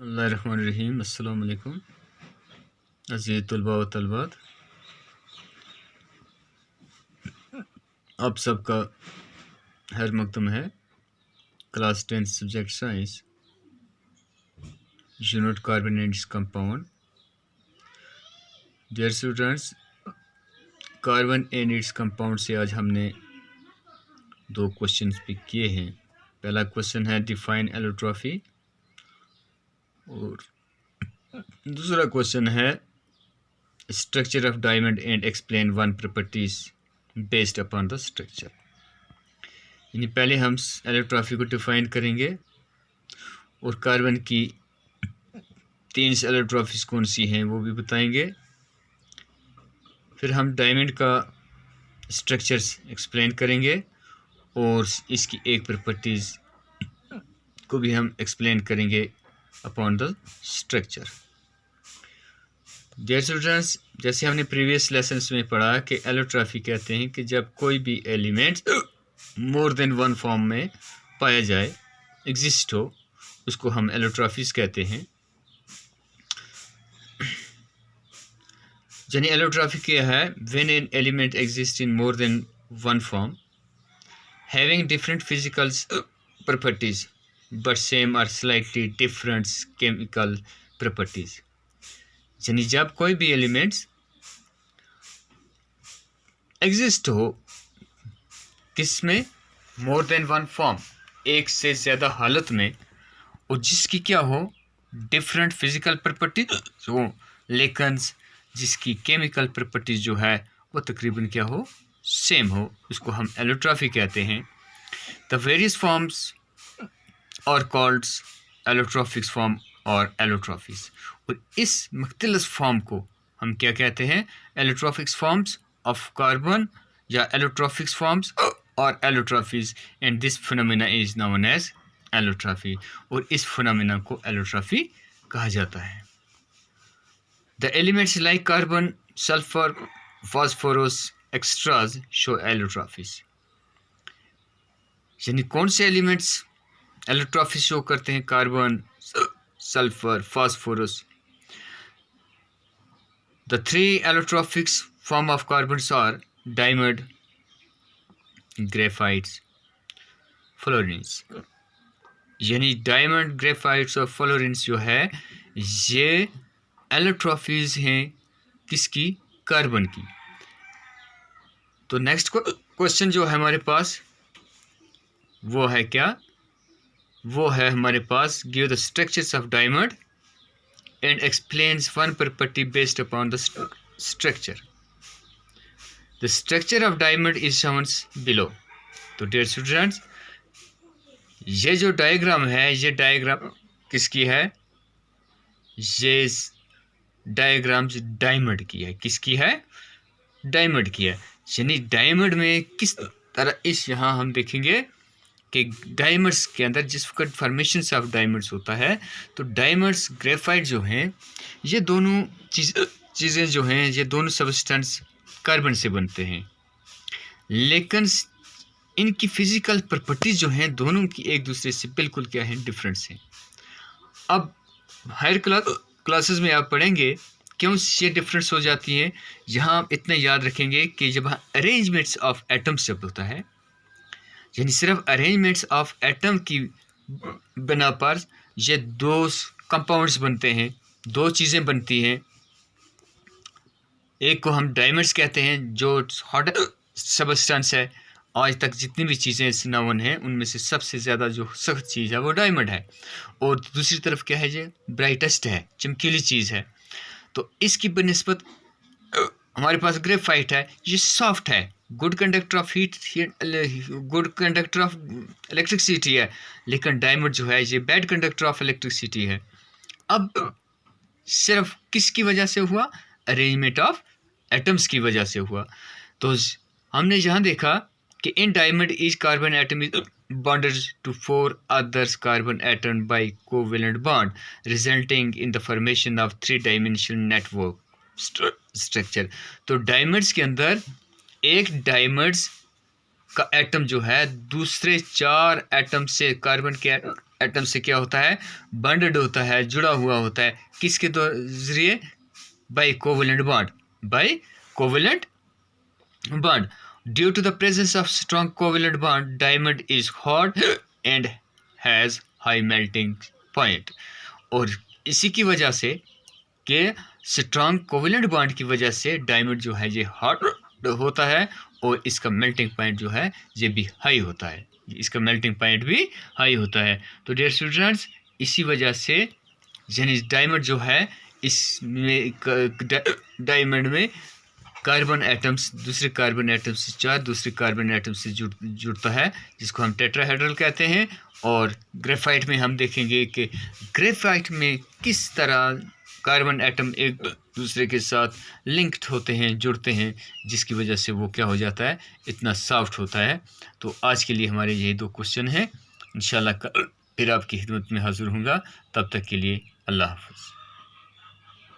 बिस्मिल्लाहिर्रहमानिर्रहीम। अस्सलाम वालेकुम अज़ीज़ तलबा व तलबात, आप सबका खैर मकदम है। Class 10 subject science, unit carbon and its compound. Dear students, carbon and its compound से आज हमने दो क्वेश्चन पिक किए हैं। पहला क्वेश्चन है डिफाइन एलोट्रॉफी और दूसरा क्वेश्चन है structure of diamond and explain one properties based upon the structure. यानी पहले हम एलोट्रॉफी को डिफाइन करेंगे और कार्बन की 3 एलोट्रॉफीज कौन सी हैं वो भी बताएंगे। फिर हम डायमंड का स्ट्रक्चर्स एक्सप्लेन करेंगे और इसकी एक प्रॉपर्टीज़ को भी हम एक्सप्लेन करेंगे upon the structure. Dear students, जैसे हमने प्रीवियस लेसन्स में पढ़ा कि एलोट्रॉफी कहते हैं कि जब कोई भी element more than one form में पाया जाए, एग्जिस्ट हो, उसको हम एलोट्रॉफीज कहते हैं। यानी एलोट्रॉफी क्या है? When an element exist in more than one form having different physical properties but same और स्लाइटली डिफरेंट केमिकल प्रॉपर्टीज। यानी जब कोई भी एलिमेंट्स एग्जिस्ट हो किस में? मोर देन वन फॉर्म, एक से ज़्यादा हालत में, और जिसकी क्या हो? डिफरेंट फिजिकल प्रॉपर्टीज हो, लेकिन जिसकी केमिकल प्रॉपर्टीज जो है वो तकरीबन क्या हो? सेम हो। उसको हम एलोट्रॉफी कहते हैं। द वेरियस फॉर्म्स और कॉल्ड एलोट्रॉफिक फॉर्म और एलोट्रॉफीज। और इस मुख्तलिफ फॉर्म को हम क्या कहते हैं? एलोट्रॉफिक फॉर्म्स ऑफ कार्बन या एलोट्रॉफिक फॉर्म्स और allotropies. And this phenomena is known as allotropy, और इस फिनोमेना को एलोट्रॉफी कहा जाता है। The elements like carbon, sulphur, phosphorus extras show allotropies. यानी कौन से एलिमेंट्स एलोट्रॉफी शो करते हैं? Carbon, sulphur, phosphorus. The 3 allotrophic form of carbons are diamond, graphites, fluorines। यानी डायमंड, ग्रेफाइट्स और फ्लोरिन्स जो है ये एलोट्रॉफीज हैं किसकी? कार्बन की। तो नेक्स्ट क्वेश्चन जो है हमारे पास वो है क्या? वो है हमारे पास give the structures of diamond and explains one property based upon the structure. The structure of diamond is shown below. तो dear students, ये जो डायग्राम है, ये डायग्राम किसकी है? ये डायग्राम डायमंड की है। किसकी है? डायमंड की है। यानी डायमंड में किस तरह इस यहाँ हम देखेंगे कि डायमंड्स के अंदर जिस वक्त फॉर्मेशन ऑफ डायमंड्स होता है तो डायमंड्स, ग्रेफाइट जो हैं, ये दोनों चीज़ें जो हैं, ये दोनों सब्सटेंस कार्बन से बनते हैं, लेकिन इनकी फिजिकल प्रॉपर्टीज जो हैं दोनों की एक दूसरे से बिल्कुल क्या है? डिफरेंस है। अब हायर क्लासेस में आप पढ़ेंगे क्यों ये डिफरेंस हो जाती है। यहाँ आप इतना याद रखेंगे कि जब अरेंजमेंट्स ऑफ एटम्स जब होता है, यानी सिर्फ अरेंजमेंट्स ऑफ एटम की बिना पर ये दो कंपाउंड्स बनते हैं, दो चीज़ें बनती हैं। एक को हम डायमंड्स कहते हैं जो हॉट सब्सटेंस है। आज तक जितनी भी चीज़ें नोन हैं उनमें से सबसे ज़्यादा जो सख्त चीज़ है वो डायमंड है, और दूसरी तरफ क्या है? ये ब्राइटेस्ट है, चमकीली चीज़ है। तो इसकी बनिस्बत हमारे पास ग्रेफाइट है, ये सॉफ्ट है, good conductor of heat, good conductor of electricity है, लेकिन डायमंड जो है ये बैड कंडक्टर ऑफ इलेक्ट्रिसिटी है। अब सिर्फ किसकी वजह से हुआ? अरेंजमेंट ऑफ एटम्स की वजह से हुआ। तो हमने यहाँ देखा कि in diamond is carbon atom is bonded to 4 others carbon atom by covalent bond resulting in the formation of 3-dimensional network structure। तो डायमंड्स के अंदर एक डायमंड्स का एटम जो है दूसरे 4 एटम से, कार्बन के एटम से क्या होता है, बॉन्डेड होता है, जुड़ा हुआ होता है, किसके जरिए, by covalent bond, by covalent bond. Due to the presence of strong covalent bond, diamond is hot and has high melting point. और इसी की वजह से कि स्ट्रॉन्ग कोवेलेंट बॉन्ड की वजह से डायमंड जो है ये हॉट होता है और इसका मेल्टिंग पॉइंट जो है ये भी हाई होता है, इसका मेल्टिंग पॉइंट भी हाई होता है। तो डियर स्टूडेंट्स, इसी वजह से यानी डायमंड जो है इसमें डायमंड में कार्बन एटम्स दूसरे कार्बन एटम से चार्ज दूसरे कार्बन एटम से जुड़ता है, जिसको हम टेट्राहेड्रल कहते हैं। और ग्रेफाइट में हम देखेंगे कि ग्रेफाइट में किस तरह कार्बन एटम एक दूसरे के साथ लिंक्ड होते हैं, जुड़ते हैं, जिसकी वजह से वो क्या हो जाता है, इतना सॉफ्ट होता है। तो आज के लिए हमारे यही 2 क्वेश्चन हैं। इंशाल्लाह फिर आपकी खिदमत में हाजिर होऊंगा। तब तक के लिए अल्लाह हाफ़िज़।